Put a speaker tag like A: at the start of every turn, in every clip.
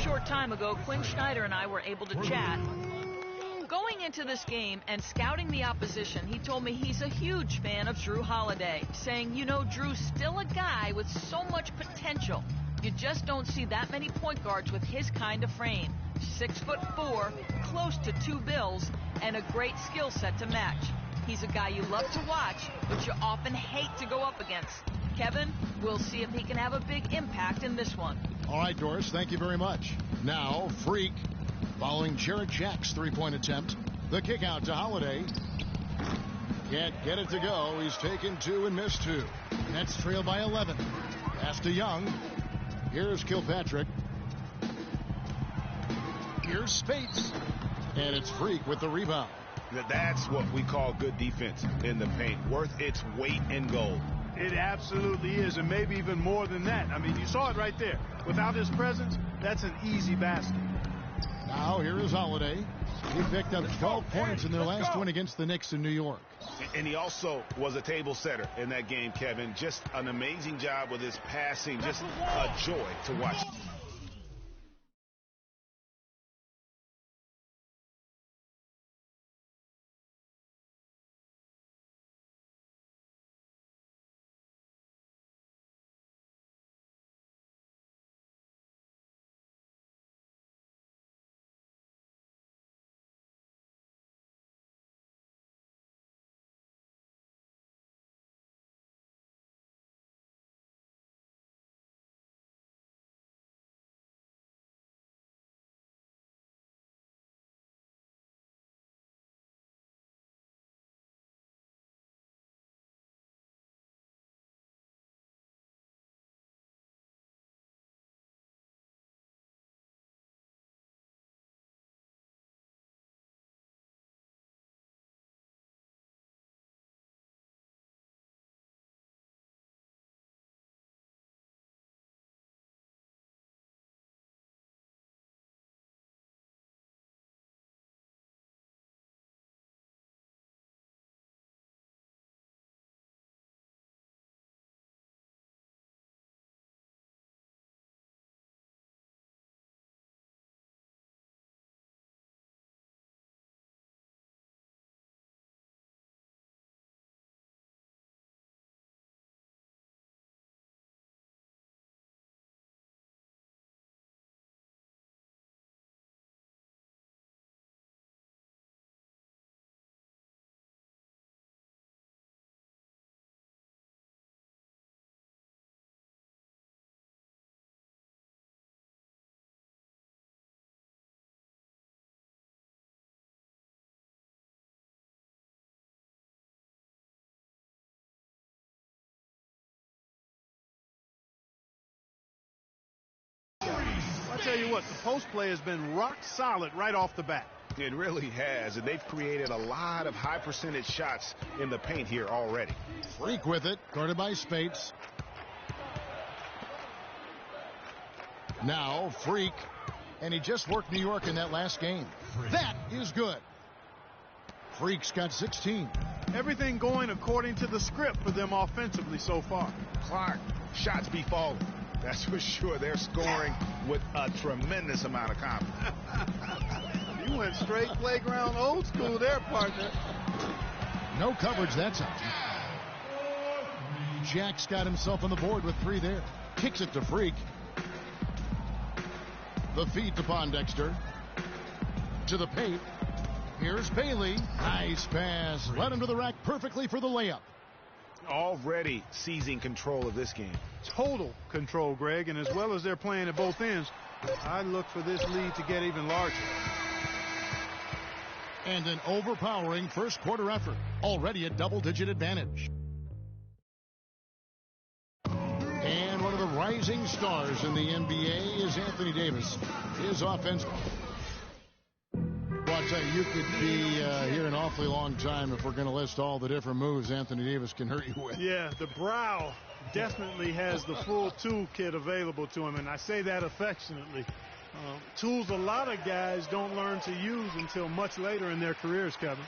A: short time ago, Quinn Schneider and I were able to chat. Going into this game and scouting the opposition, he told me he's a huge fan of Drew Holiday, saying, you know, Drew's still a guy with so much potential. You just don't see that many point guards with his kind of frame. 6'4", close to 2 bills, and a great skill set to match. He's a guy you love to watch, but you often hate to go up against. Kevin, we'll see if he can have a big impact in this one.
B: All right, Doris, thank you very much. Now, Freak, following Jarrett Jack's three-point attempt. The kick out to Holiday. Can't get it to go. He's taken 2 and missed 2. Nets trail by 11. Pass to Young. Here's Kilpatrick. Here's Spates. And it's Freak with the rebound.
C: That's what we call good defense in the paint. Worth its weight in gold.
D: It absolutely is, and maybe even more than that. I mean, you saw it right there. Without his presence, that's an easy basket.
B: Now, here is Holiday. He picked up 12 points in their last win against the Knicks in New York.
C: And he also was a table setter in that game, Kevin. Just an amazing job with his passing. Just a joy to watch.
D: I'll tell you what, the post play has been rock solid right off the bat.
C: It really has, and they've created a lot of high percentage shots in the paint here already.
B: Freak with it, guarded by Spates. Now Freak, and he just worked New York in that last game. That is good. Freak's got 16.
D: Everything going according to the script for them offensively so far.
C: Clark, shots be falling. That's for sure. They're scoring with a tremendous amount of confidence.
D: You went straight playground old school there, partner.
B: No coverage that time. Jack's got himself on the board with 3 there. Kicks it to Freak. The feed to Pondexter. To the paint. Here's Bailey. Nice pass. Led him to the rack perfectly for the layup.
C: Already seizing control of this game.
D: Total control, Greg, and as well as they're playing at both ends, I look for this lead to get even larger.
B: And an overpowering first quarter effort. Already a double-digit advantage. And one of the rising stars in the NBA is Anthony Davis. His offense. Well, I'll tell you, you could be here an awfully long time if we're going to list all the different moves Anthony Davis can hurt you with.
D: Yeah, the brow definitely has the full toolkit available to him, and I say that affectionately. Tools a lot of guys don't learn to use until much later in their careers, Kevin.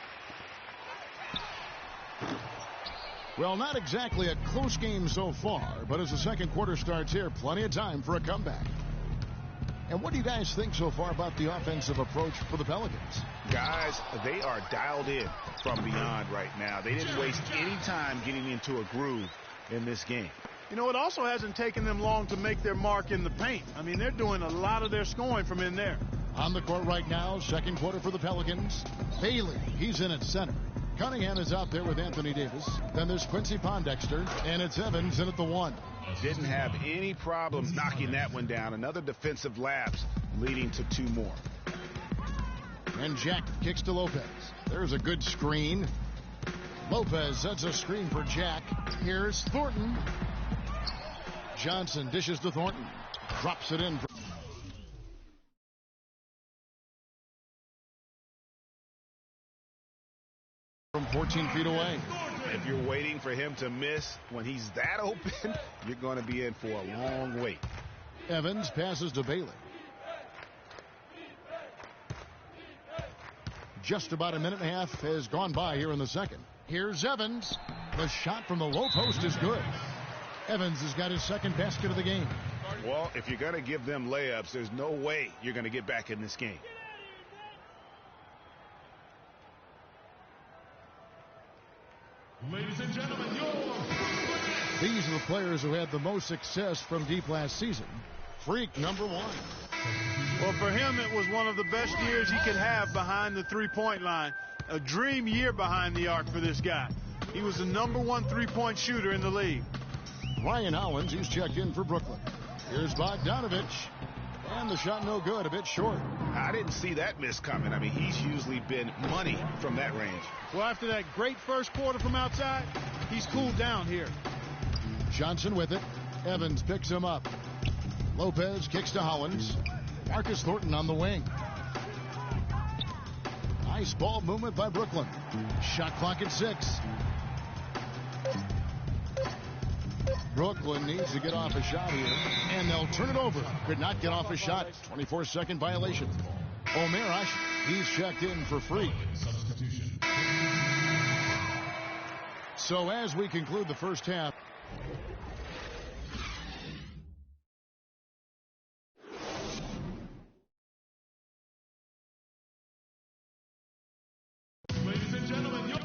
B: Well, not exactly a close game so far, but as the second quarter starts here, plenty of time for a comeback. And what do you guys think so far about the offensive approach for the Pelicans?
C: Guys, they are dialed in from beyond right now. They didn't waste any time getting into a groove in this game.
D: You know, it also hasn't taken them long to make their mark in the paint. I mean, they're doing a lot of their scoring from in there.
B: On the court right now, second quarter for the Pelicans. Bailey, he's in at center. Cunningham is out there with Anthony Davis. Then there's Quincy Pondexter, and it's Evans in at the 1.
C: Didn't have any problems knocking that one down. Another defensive lapse leading to 2 more.
B: And Jack kicks to Lopez. There's a good screen. Lopez sets a screen for Jack. Here's Thornton. Johnson dishes to Thornton. Drops it in from 14 feet away.
C: If you're waiting for him to miss when he's that open, you're going to be in for a long wait.
B: Evans passes to Bailey. Just about a minute and a half has gone by here in the second. Here's Evans. The shot from the low post is good. Evans has got his second basket of the game.
C: Well, if you're going to give them layups, there's no way you're going to get back in this game.
E: Ladies and gentlemen,
B: these are the players who had the most success from deep last season. Freak number 1.
D: Well, for him, it was one of the best years he could have behind the three-point line. A dream year behind the arc for this guy. He was the #1 three-point shooter in the league.
B: Ryan Hollins, he's checked in for Brooklyn. Here's Bogdanovich. And the shot no good, a bit short.
C: I didn't see that miss coming. I mean, he's usually been money from that range.
D: Well, after that great first quarter from outside, he's cooled down here.
B: Johnson with it. Evans picks him up. Lopez kicks to Hollins. Marcus Thornton on the wing. Nice ball movement by Brooklyn. Shot clock at 6. Brooklyn needs to get off a shot here, and they'll turn it over. Could not get off a shot. 24-second violation. Omerosh, he's checked in for Freak. So as we conclude the first half,
E: ladies and gentlemen,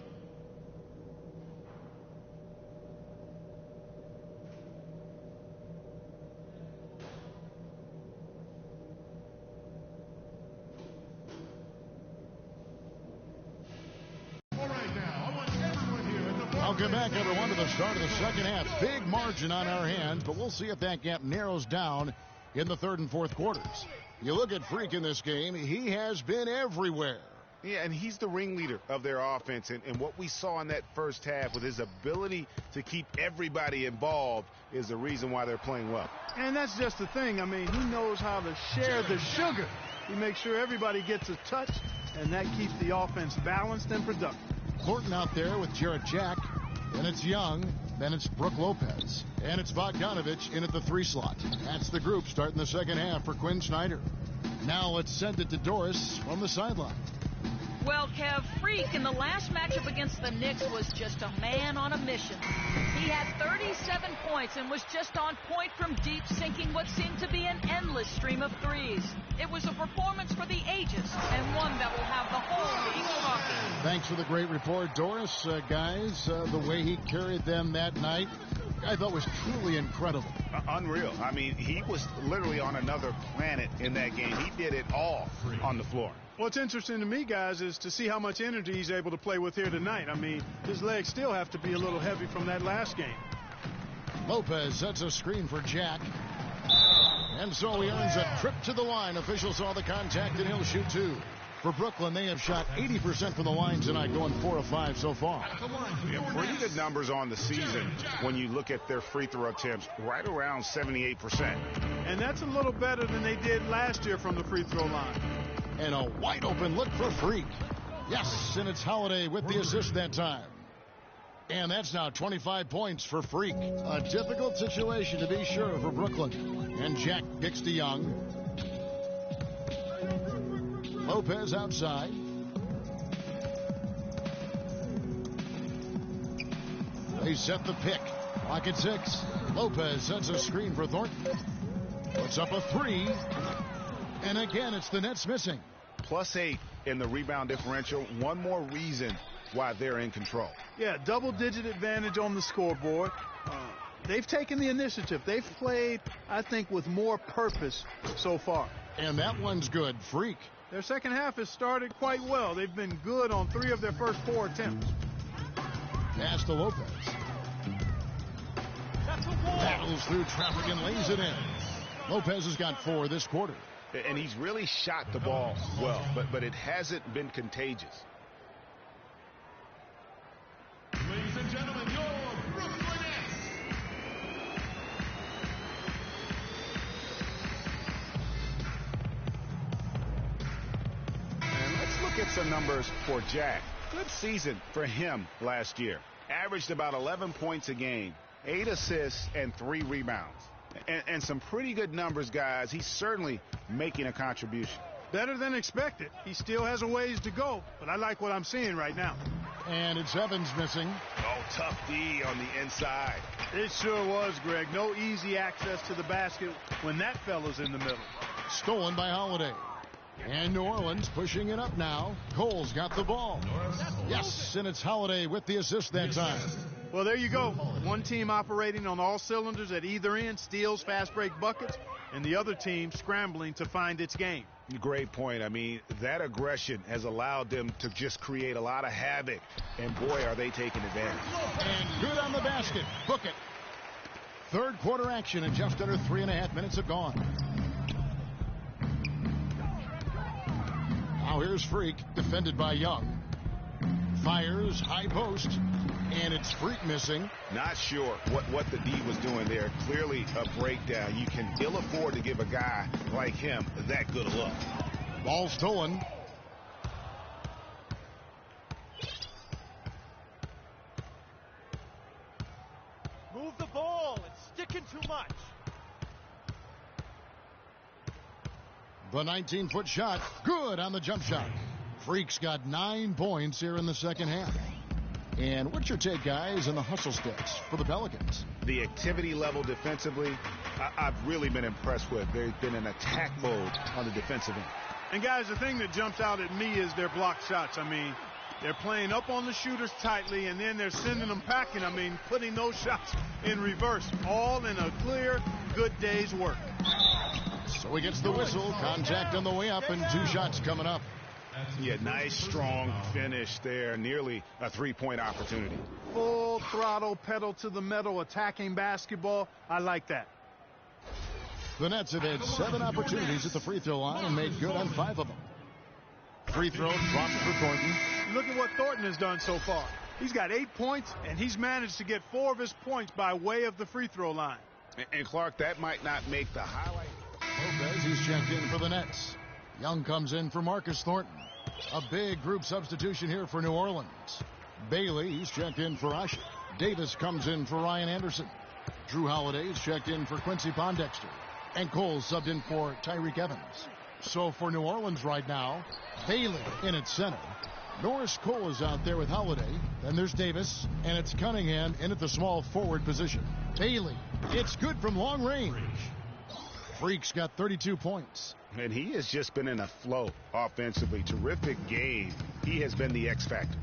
B: welcome back, everyone, to the start of the second half. Big margin on our hands, but we'll see if that gap narrows down in the third and fourth quarters. You look at Freak in this game, he has been everywhere.
C: Yeah, and he's the ringleader of their offense. And what we saw in that first half with his ability to keep everybody involved is the reason why they're playing well.
D: And that's just the thing. I mean, he knows how to share the sugar. He makes sure everybody gets a touch, and that keeps the offense balanced and productive.
B: Thornton out there with Jarrett Jack. Then it's Young. Then it's Brook Lopez. And it's Bogdanovich in at the 3 slot. That's the group starting the second half for Quinn Snyder. Now let's send it to Doris from the sideline.
A: Well, Kev, Freak in the last matchup against the Knicks was just a man on a mission. He had 37 points and was just on point from deep, sinking what seemed to be an endless stream of threes. It was a performance for the ages and one that will have the whole league talking.
B: Thanks for the great report, Doris. Guys, the way he carried them that night, I thought was truly incredible.
C: Unreal. I mean, he was literally on another planet in that game. He did it all on the floor.
D: What's interesting to me, guys, is to see how much energy he's able to play with here tonight. I mean, his legs still have to be a little heavy from that last game.
B: Lopez sets a screen for Jack. And so he earns a trip to the line. Officials saw the contact, and he'll shoot 2. For Brooklyn, they have shot 80% from the line tonight, going 4 of 5 so far.
C: Yeah, pretty good numbers on the season when you look at their free throw attempts, right around 78%.
D: And that's a little better than they did last year from the free throw line.
B: And a wide open look for Freak. Yes, and it's Holiday with the assist that time. And that's now 25 points for Freak. A difficult situation to be sure for Brooklyn. And Jack kicks to Young. Lopez outside. They set the pick. Clock at 6. Lopez sets a screen for Thornton. Puts up a 3. And again, it's the Nets missing.
C: +8 in the rebound differential. One more reason why they're in control.
D: Yeah, double-digit advantage on the scoreboard. They've taken the initiative. They've played, I think, with more purpose so far.
B: And that one's good. Freak.
D: Their second half has started quite well. They've been good on 3 of their first 4 attempts.
B: Pass to Lopez. Battles through traffic and lays it in. Lopez has got 4 this quarter.
C: And he's really shot the ball well, but it hasn't been contagious.
B: Ladies and gentlemen, your Brooklyn Nets.
C: And let's look at some numbers for Jack. Good season for him last year. Averaged about 11 points a game, 8 assists, and 3 rebounds. And some pretty good numbers, guys. He's certainly making a contribution.
D: Better than expected. He still has a ways to go, but I like what I'm seeing right now.
B: And it's Evans missing.
C: Oh, tough D on the inside.
D: It sure was, Greg. No easy access to the basket when that fella's in the middle.
B: Stolen by Holiday. And New Orleans pushing it up now. Cole's got the ball. Yes, and it's Holiday with the assist that time.
D: Well, there you go. One team operating on all cylinders at either end, steals, fast break buckets, and the other team scrambling to find its game.
C: Great point. I mean, that aggression has allowed them to just create a lot of havoc. And boy, are they taking advantage.
B: And good on the basket. Book it. Third quarter action, and just under 3.5 minutes have gone. Now here's Freak, defended by Young. Fires, high post, and it's Freak missing.
C: Not sure what the D was doing there. Clearly a breakdown. You can ill afford to give a guy like him that good a look.
B: Ball stolen.
E: Move the ball. It's sticking too much.
B: The 19-foot shot, good on the jump shot. Freak's got 9 points here in the second half. And what's your take, guys, on the hustle sticks for the Pelicans?
C: The activity level defensively, I've really been impressed with. There's been an attack mode on the defensive end.
D: And, guys, the thing that jumps out at me is their block shots. I mean, they're playing up on the shooters tightly, and then they're sending them packing. I mean, putting those shots in reverse, all in a clear, good day's work.
B: So he gets the whistle, contact on the way up, and 2 shots coming up.
C: Yeah, nice, strong finish there. Nearly a 3-point opportunity.
D: Full throttle, pedal to the metal, attacking basketball. I like that.
B: The Nets have had 7 opportunities at the free throw line and made good on 5 of them. Free throw dropped for Thornton.
D: Look at what Thornton has done so far. He's got 8 points, and he's managed to get 4 of his points by way of the free throw line.
C: And Clark, that might not make the highlight.
B: Lopez, he's checked in for the Nets. Young comes in for Marcus Thornton. A big group substitution here for New Orleans. Bailey, he's checked in for Usher. Davis comes in for Ryan Anderson. Drew Holiday's checked in for Quincy Pondexter. And Cole subbed in for Tyreek Evans. So for New Orleans right now, Bailey in at center. Norris Cole is out there with Holiday. Then there's Davis, and it's Cunningham in at the small forward position. Bailey, it's good from long range. Freak's got 32 points.
C: And he has just been in a flow offensively. Terrific game. He has been the X factor.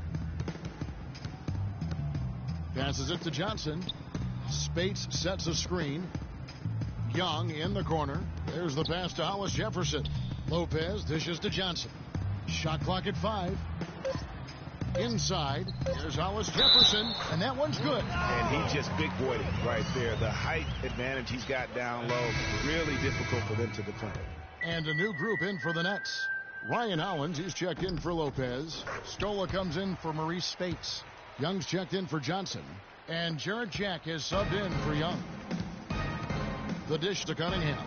B: Passes it to Johnson. Spates sets a screen. Young in the corner. There's the pass to Hollis Jefferson. Lopez dishes to Johnson. Shot clock at 5. Inside, here's Hollis Jefferson, and that one's good.
C: And he just big-boyed it right there. The height advantage he's got down low, really difficult for them to defend.
B: And a new group in for the Nets. Ryan Hollins, he's checked in for Lopez. Scola comes in for Maurice Spates. Young's checked in for Johnson. And Jarrett Jack has subbed in for Young. The dish to Cunningham.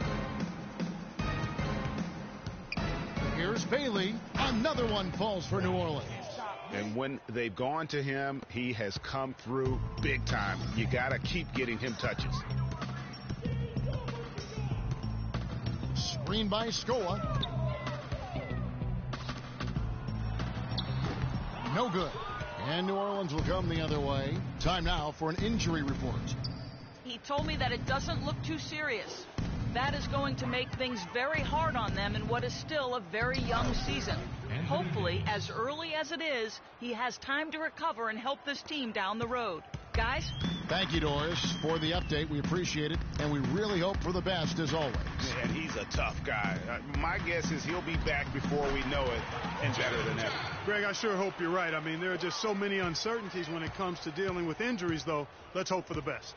B: Here's Bailey. Another one falls for New Orleans.
C: And when they've gone to him, he has come through big time. You got to keep getting him touches.
B: Screen by Scola. No good. And New Orleans will come the other way. Time now for an injury report.
A: He told me that it doesn't look too serious. That is going to make things very hard on them in what is still a very young season. Hopefully, as early as it is, he has time to recover and help this team down the road. Guys?
B: Thank you, Doris, for the update. We appreciate it, and we really hope for the best as always.
C: Man, he's a tough guy. My guess is he'll be back before we know it and better than ever.
D: Greg, I sure hope you're right. I mean, there are just so many uncertainties when it comes to dealing with injuries, though. Let's hope for the best.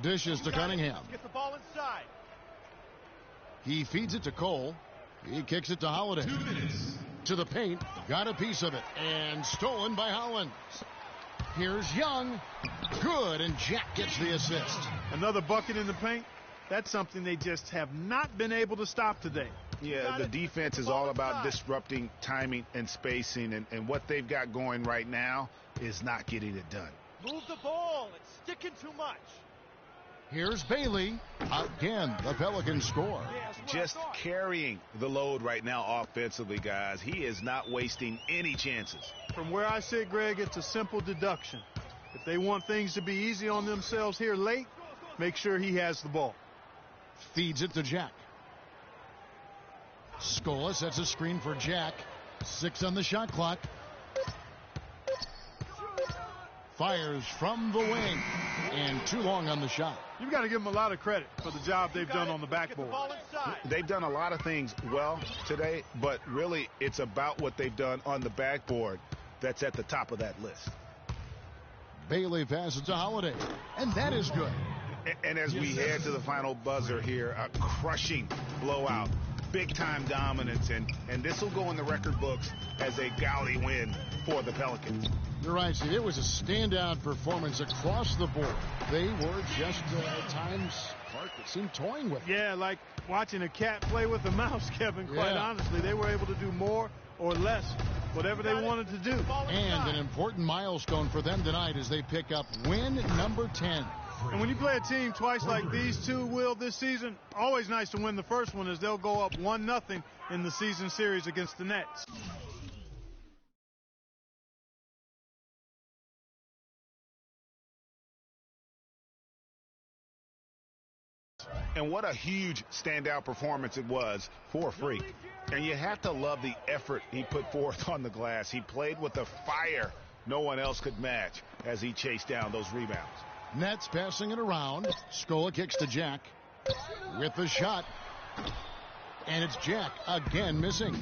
B: Dishes to Cunningham.
E: Get the ball inside.
B: He feeds it to Cole. He kicks it to Holiday.
F: 2 minutes.
B: To the paint. Got a piece of it. And stolen by Hollins. Here's Young. Good, and Jack gets the assist.
D: Another bucket in the paint. That's something they just have not been able to stop today.
C: Yeah, the defense is all about disrupting timing and spacing, and what they've got going right now is not getting it done.
E: Move the ball. It's sticking too much.
B: Here's Bailey. Again, the Pelicans score.
C: Just carrying the load right now offensively, guys. He is not wasting any chances.
D: From where I sit, Greg, it's a simple deduction. If they want things to be easy on themselves here late, make sure he has the ball.
B: Feeds it to Jack. Scola sets a screen for Jack. 6 on the shot clock. Fires from the wing. And too long on the shot.
D: You've got to give them a lot of credit for the job they've done on the backboard.
C: They've done a lot of things well today, but really it's about what they've done on the backboard that's at the top of that list.
B: Bailey passes to Holiday. And that is good.
C: And as we head to the final buzzer here, a crushing blowout, big-time dominance, and this will go in the record books as a gaudy win for the Pelicans.
B: You're right, Steve. It was a standout performance across the board. They were just, at times, Clark seemed toying with it.
D: Yeah, like watching a cat play with a mouse, Kevin, quite honestly. They were able to do more or less, whatever they wanted to do.
B: And an important milestone for them tonight as they pick up win number 10.
D: And when you play a team twice like these two will this season, always nice to win the first one as they'll go up 1-0 in the season series against the Nets.
C: And what a huge standout performance it was for Freak. And you have to love the effort he put forth on the glass. He played with a fire no one else could match as he chased down those rebounds.
B: Nets passing it around. Scola kicks to Jack with the shot. And it's Jack again missing.